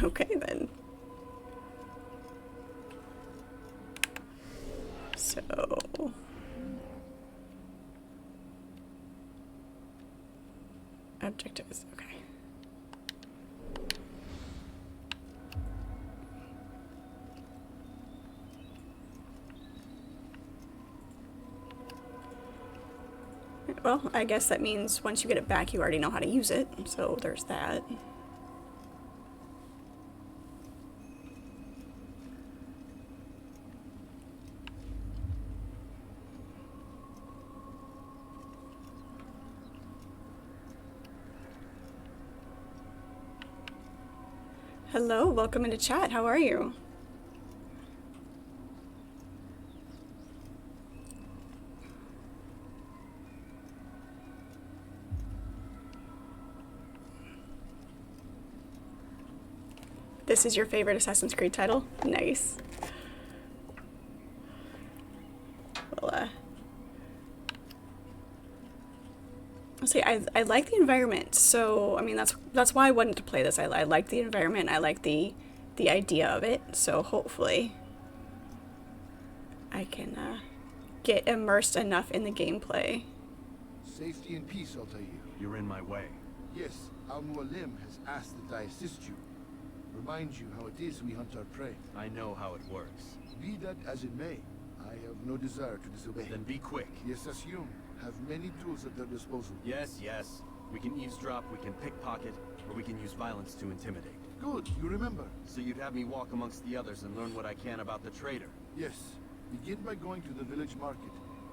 Okay, then. So... objectives, okay. Well, I guess that means once you get it back, you already know how to use it, so there's that. Hello, welcome into chat. How are you? This is your favorite Assassin's Creed title? Nice. Well, I'll say I like the environment, so I mean that's why I wanted to play this. I like the environment. I like the idea of it. So hopefully, I can get immersed enough in the gameplay. Safety and peace, I'll tell you. You're in my way. Yes, Al-Mualim has asked that I assist you. Remind you how it is we hunt our prey. I know how it works. Be that as it may, I have no desire to disobey. Then be quick. The Assassin have many tools at their disposal. Yes, yes. We can eavesdrop, we can pickpocket, or we can use violence to intimidate. Good, you remember. So you'd have me walk amongst the others and learn what I can about the traitor? Yes. Begin by going to the village market.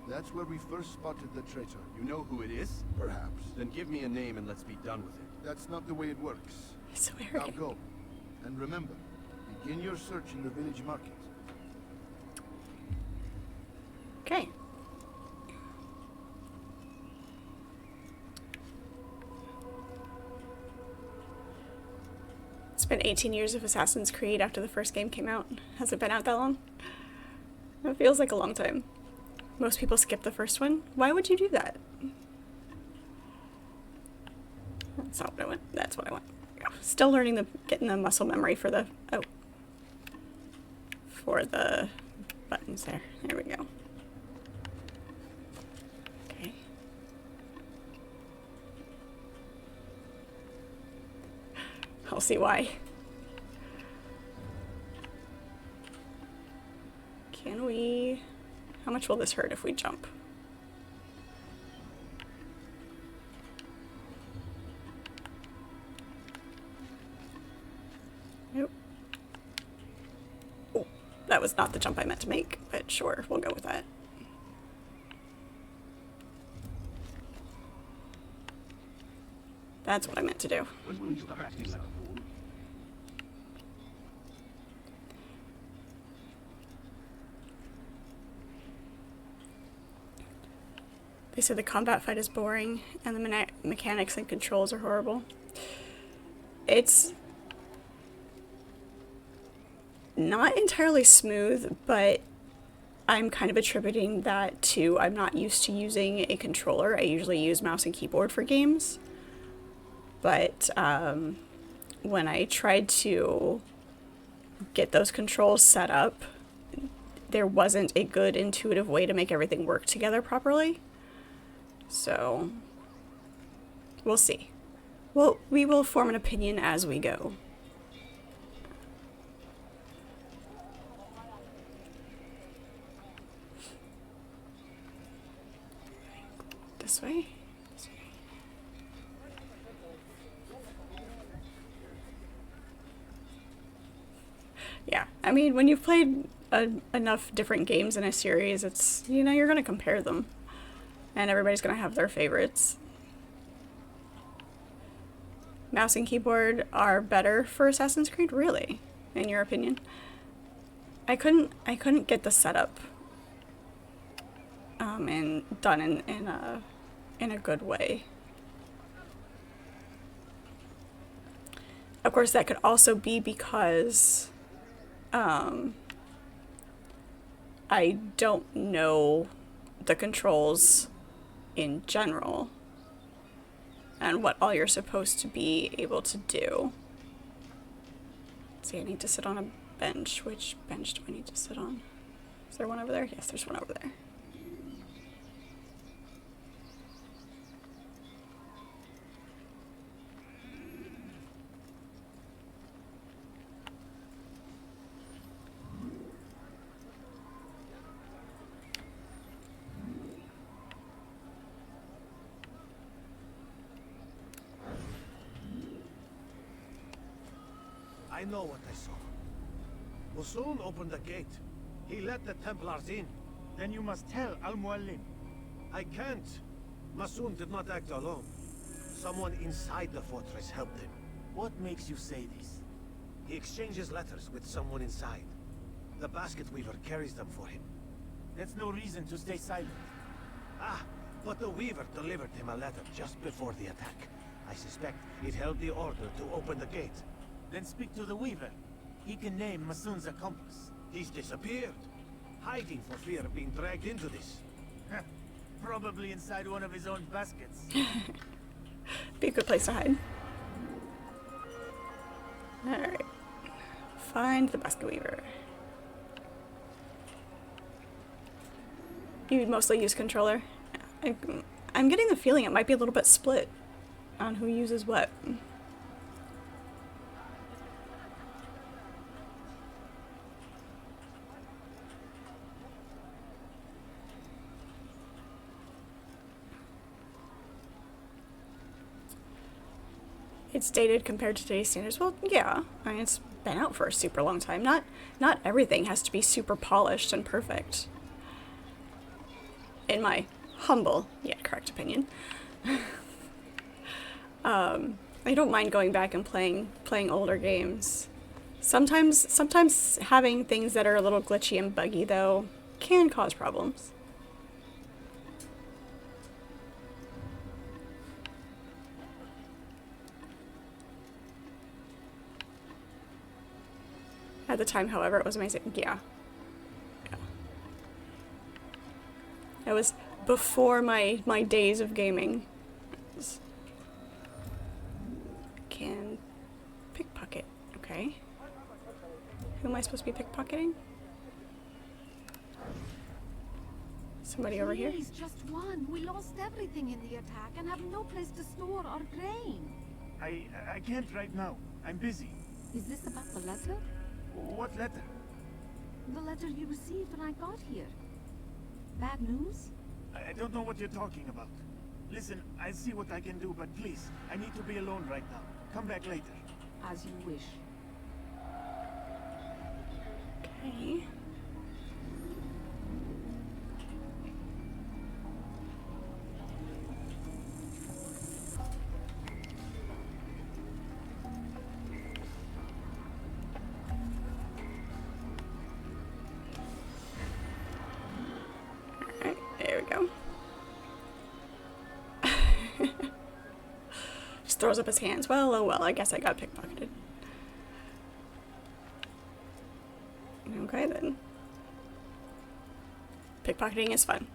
That's where we first spotted the traitor. You know who it is? Perhaps. Then give me a name and let's be done with it. That's not the way it works. So Now arrogant. go. And remember, begin your search in the village market. Okay. It's been 18 years of Assassin's Creed after the first game came out. Has it been out that long? It feels like a long time. Most people skip the first one. Why would you do that? That's not what I want. That's what I want. Still learning getting the muscle memory for the, for the buttons there. There we go. Okay. I'll see why. Can we... How much will this hurt if we jump? Nope. Oh, that was not the jump I meant to make, but sure, we'll go with that. That's what I meant to do. They said the combat fight is boring and the mechanics and controls are horrible. It's not entirely smooth, but I'm kind of attributing that to I'm not used to using a controller. I usually use mouse and keyboard for games. But when I tried to get those controls set up, there wasn't a good intuitive way to make everything work together properly. So, we'll see. Well, we will form an opinion as we go. This way? This way. Yeah, I mean, when you've played enough different games in a series, it's, you know, you're going to compare them. And everybody's going to have their favorites. Mouse and keyboard are better for Assassin's Creed? Really? In your opinion? I couldn't get the setup and done in a good way. Of course, that could also be because I don't know the controls in general and what all you're supposed to be able to do. See, I need to sit on a bench. Which bench do I need to sit on? Is there one over there? Yes, there's one over there. I know what I saw. Musoon opened the gate. He let the Templars in. Then you must tell Al-Mualim. I can't. Masoon did not act alone. Someone inside the fortress helped him. What makes you say this? He exchanges letters with someone inside. The basket weaver carries them for him. That's no reason to stay silent. Ah, but the weaver delivered him a letter just before the attack. I suspect it held the order to open the gate. Then speak to the Weaver. He can name Masoon's accomplice. He's disappeared, hiding for fear of being dragged into this. Probably inside one of his own baskets. Be a good place to hide. Alright. Find the basket weaver. You mostly use controller. I'm getting the feeling it might be a little bit split on who uses what. It's dated compared to today's standards. Well, yeah. I mean, it's been out for a super long time. Not everything has to be super polished and perfect. In my humble, yet correct opinion. I don't mind going back and playing older games. Sometimes having things that are a little glitchy and buggy, though, can cause problems. At the time, however, it was amazing. Yeah. It was before my days of gaming. Can pickpocket. Okay. Who am I supposed to be pickpocketing? Somebody over here? Please, just one. We lost everything in the attack and have no place to store our grain. I can't right now. I'm busy. Is this about the letter? What letter? The letter you received when I got here. Bad news? I don't know what you're talking about. Listen, I'll see what I can do, but please, I need to be alone right now. Come back later. As you wish. Okay. Alright, there we go. Just throws up his hands. Well, oh well, I guess I got pickpocketed. Okay then. Pickpocketing is fun.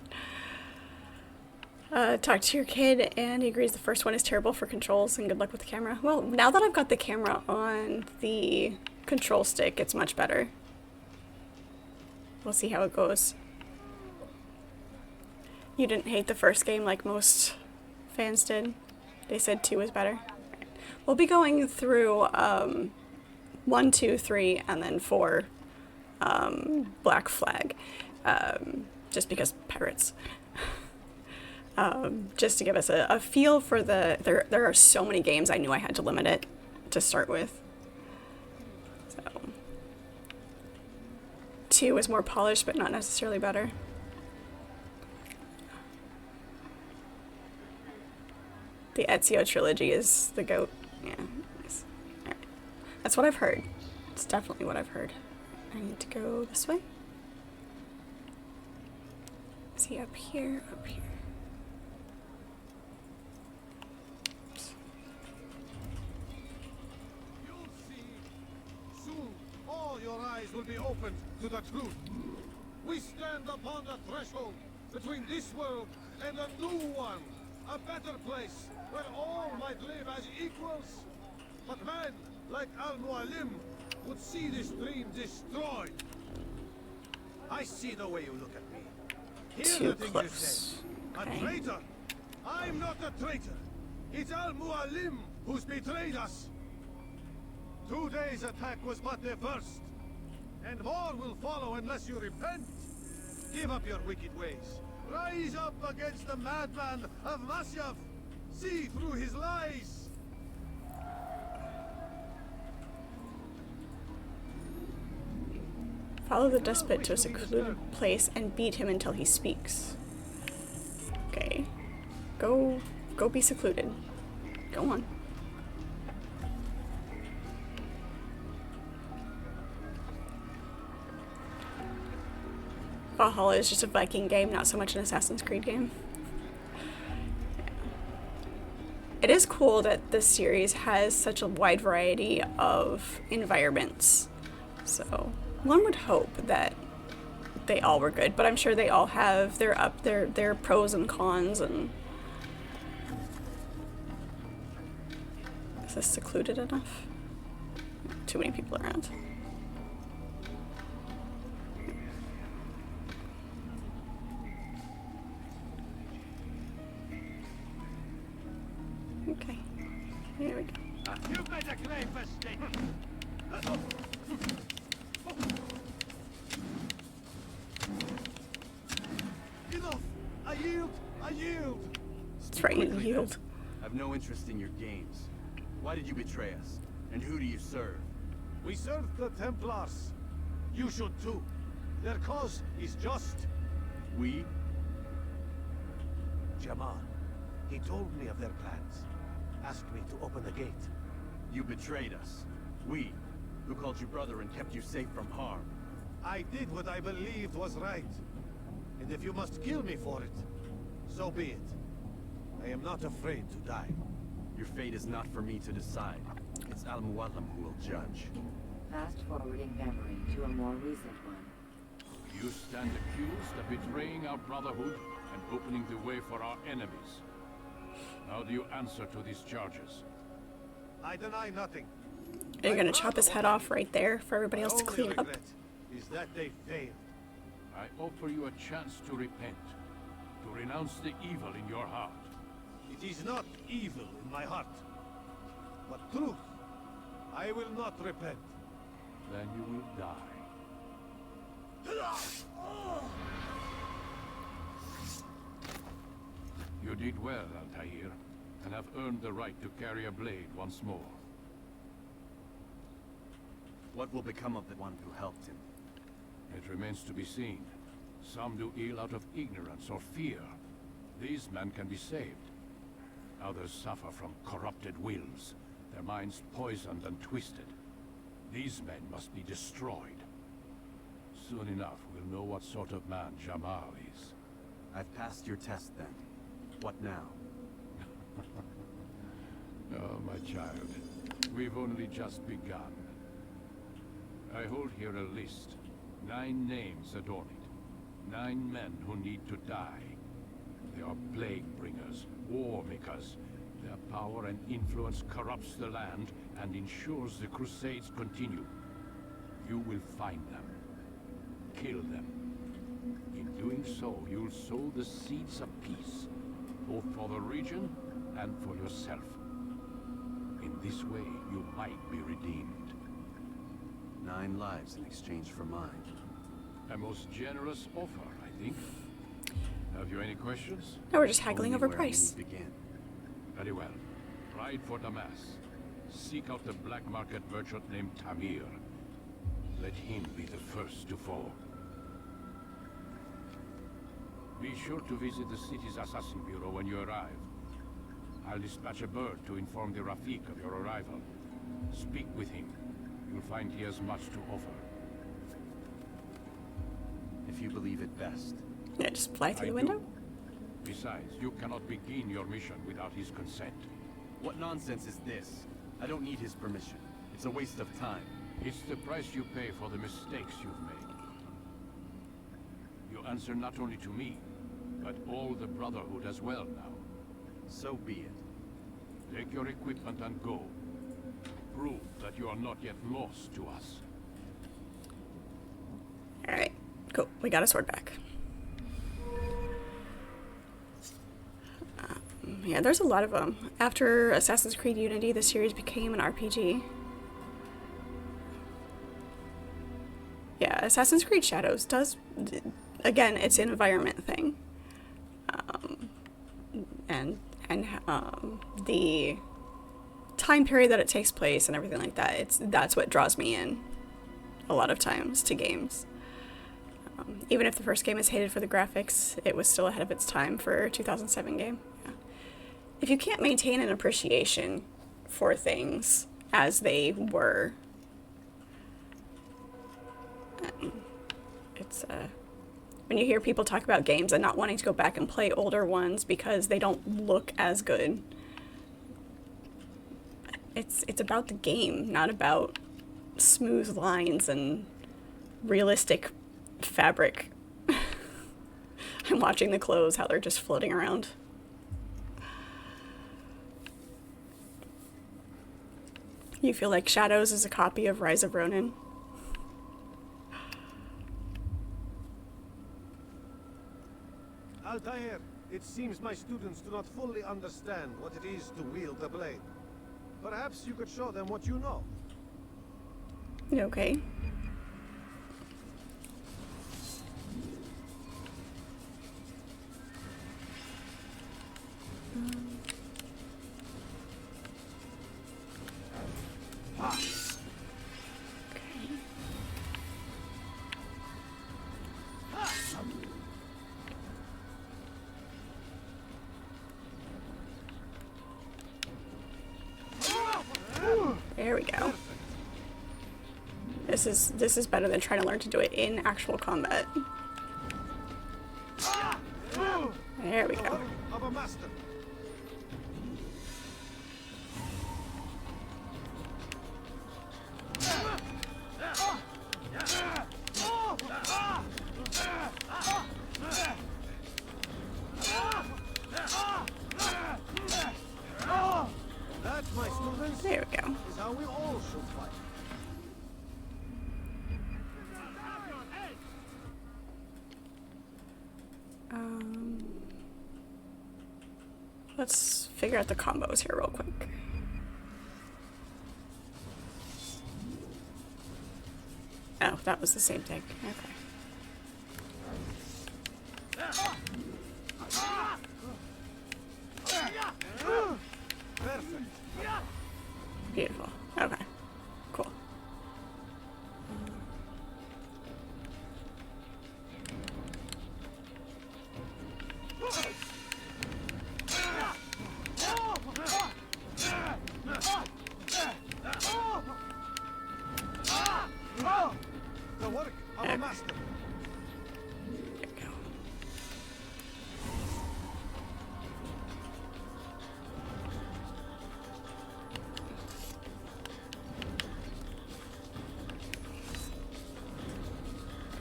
Talk to your kid and he agrees the first one is terrible for controls and good luck with the camera. Well, now that I've got the camera on the control stick, it's much better. We'll see how it goes. You didn't hate the first game like most fans did. They said 2 was better. We'll be going through 1, 2, 3, and then 4 Black Flag. Just because pirates. Just to give us a feel for there are so many games I knew I had to limit it to start with. So 2 is more polished but not necessarily better. The Ezio trilogy is the GOAT. Yeah. Nice. Alright. That's what I've heard. It's definitely what I've heard. I need to go this way. Is he up here? Up here. You'll see. Soon, all your eyes will be opened to the truth. We stand upon the threshold between this world and a new one. A better place where all might live as equals. But men like Al-Mualim would see this dream destroyed. I see the way you look at me. Hear Too the things you say. close. A Okay. traitor? I'm not a traitor. It's Al-Mualim who's betrayed us. Today's attack was but the first. And more will follow unless you repent. Give up your wicked ways. Rise up against the madman of Masyaf. See through his lies. Follow the despot to a secluded place and beat him until he speaks. Okay. Go be secluded. Go on. Valhalla is just a Viking game, not so much an Assassin's Creed game. It is cool that this series has such a wide variety of environments. So one would hope that they all were good, but I'm sure they all have their pros and cons. And is this secluded enough? Too many people around. Okay, here we go. You better claim for stake. Enough! I yield! I yield! That's right, you Quickly, yield. then. I've no interest in your games. Why did you betray us? And who do you serve? We serve the Templars. You should too. Their cause is just. We? Jamal, he told me of their plans. Asked me to open the gate. You betrayed us. We, who called you brother and kept you safe from harm. I did what I believed was right. And if you must kill me for it, so be it. I am not afraid to die. Your fate is not for me to decide. It's Al-Mualim who will judge. Fast-forwarding memory to a more recent one. You stand accused of betraying our brotherhood and opening the way for our enemies. How do you answer to these charges? I deny nothing. You're gonna chop his head off right there for everybody My else to only clean up. regret is that they failed. I offer you a chance to repent, to renounce the evil in your heart. It is not evil in my heart, but truth. I will not repent. Then you will die. You did well, Altair, and have earned the right to carry a blade once more. What will become of the one who helped him? It remains to be seen. Some do ill out of ignorance or fear. These men can be saved. Others suffer from corrupted wills, their minds poisoned and twisted. These men must be destroyed. Soon enough, we'll know what sort of man Jamal is. I've passed your test then. What now? Oh, my child. We've only just begun. I hold here a list. 9 names adorn it. 9 men who need to die. They are plague bringers, war makers. Their power and influence corrupts the land and ensures the Crusades continue. You will find them. Kill them. In doing so, you'll sow the seeds of peace, both for the region and for yourself. In this way, you might be redeemed. 9 lives in exchange for mine. A most generous offer, I think. Have you any questions? Now we're just haggling Only over where we price. begin. Very well. Ride for Damas. Seek out the black market merchant named Tamir. Let him be the first to fall. Be sure to visit the city's assassin bureau when you arrive. I'll dispatch a bird to inform the Rafik of your arrival. Speak with him. You'll find he has much to offer. If you believe it best. Yeah, just fly through I the window. do. Besides, you cannot begin your mission without his consent. What nonsense is this? I don't need his permission. It's a waste of time. It's the price you pay for the mistakes you've made. You answer not only to me, but all the Brotherhood as well now. So be it. Take your equipment and go. prove that you are not yet lost to us. Alright, cool. We got a sword back. Yeah, there's a lot of them. After Assassin's Creed Unity, the series became an RPG. Yeah, Assassin's Creed Shadows does... Again, it's an environment thing. The time period that it takes place and everything like that, that's what draws me in a lot of times to games. Even if the first game is hated for the graphics, it was still ahead of its time for a 2007 game. Yeah. If you can't maintain an appreciation for things as they were, it's when you hear people talk about games and not wanting to go back and play older ones because they don't look as good, it's about the game, not about smooth lines and realistic fabric. I'm watching the clothes, how they're just floating around. You feel like Shadows is a copy of Rise of Ronin? Altair, it seems my students do not fully understand what it is to wield the blade. Perhaps you could show them what you know. Okay. There we go. This is better than trying to learn to do it in actual combat. There we go. Of a master. That, my students, There we go. is how we all should fight. Let's figure out the combos here real quick. Oh, that was the same thing. Okay. Perfect. Beautiful. Okay. Cool. The work of a master. There we go.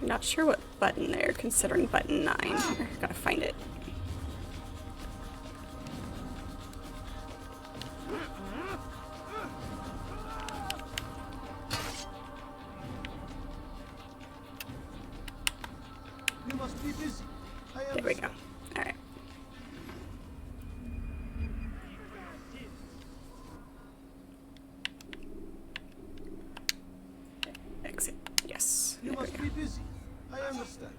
I'm not sure what button they're considering button 9. I gotta find it. You must be busy. There we go. Alright. Exit. Yes. You There we must go. be busy. I understand.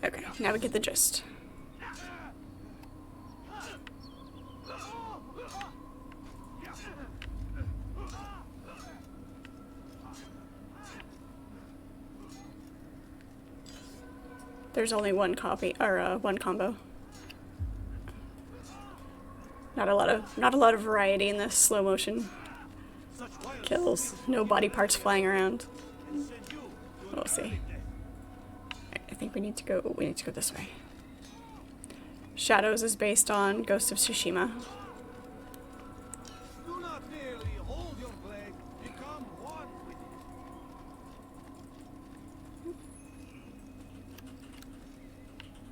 Okay, now we get the gist. There's only one copy or one combo. Not a lot of variety in the slow motion kills. No body parts flying around. We'll see. I think we need to go this way. Shadows is based on Ghost of Tsushima. Do not merely hold your blade. Become one with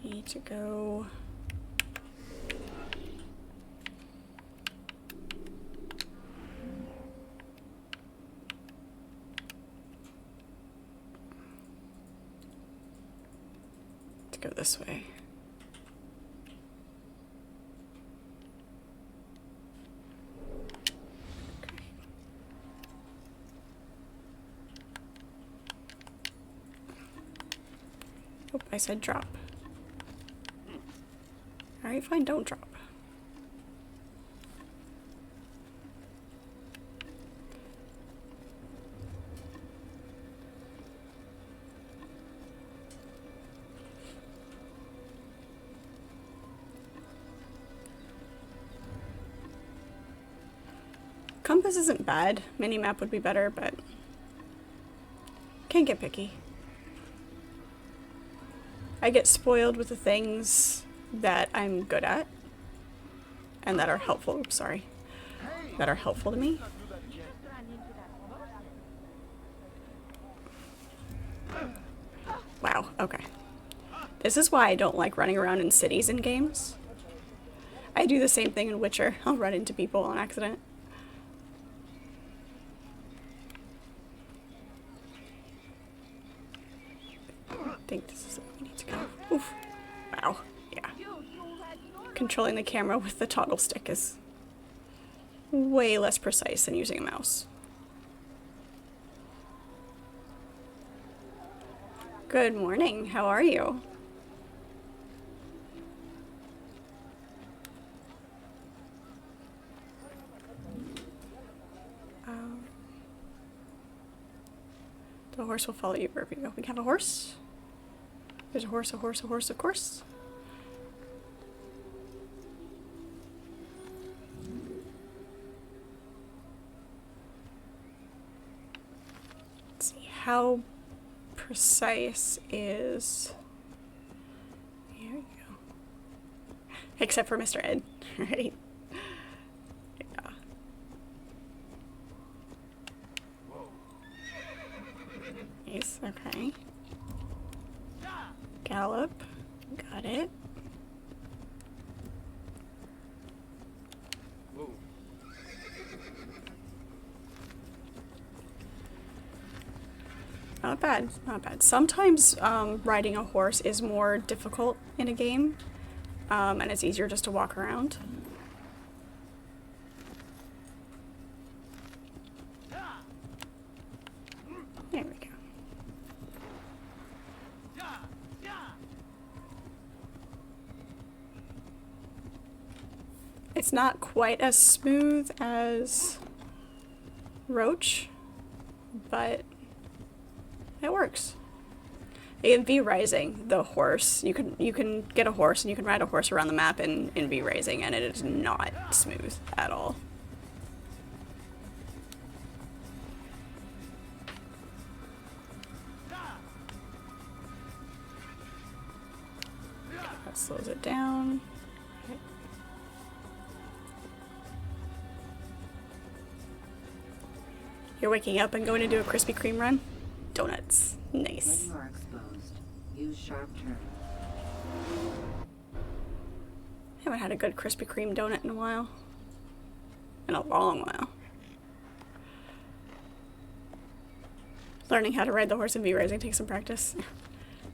it. Need to go. go this way. Oh, I said drop. Alright, fine, don't drop. Compass isn't bad. Minimap would be better, but can't get picky. I get spoiled with the things that I'm good at and that are helpful. Oops, sorry. That are helpful to me. Wow, okay. This is why I don't like running around in cities in games. I do the same thing in Witcher. I'll run into people on accident. I think this is where we need to go. Oof. Wow. Yeah. Controlling the camera with the toggle stick is way less precise than using a mouse. Good morning. How are you? The horse will follow you wherever you go. We have a horse. There's a horse, a horse, a horse, of course. Let's see, how precise is... Here we go. Except for Mr. Ed, right? Yeah. Nice, okay. Gallop. Got it. Not bad, not bad. Sometimes riding a horse is more difficult in a game, and it's easier just to walk around. There we go. It's not quite as smooth as Roach, but it works. In V Rising, the horse, you can get a horse and you can ride a horse around the map in V Rising, and it is not smooth at all. That slows it down. Okay. You're waking up and going to do a Krispy Kreme run? Donuts. Nice. When you are exposed, use sharp turn. Haven't had a good Krispy Kreme donut in a while. In a long while. Learning how to ride the horse in V Rising takes some practice.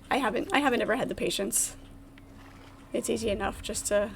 I haven't ever had the patience. It's easy enough just to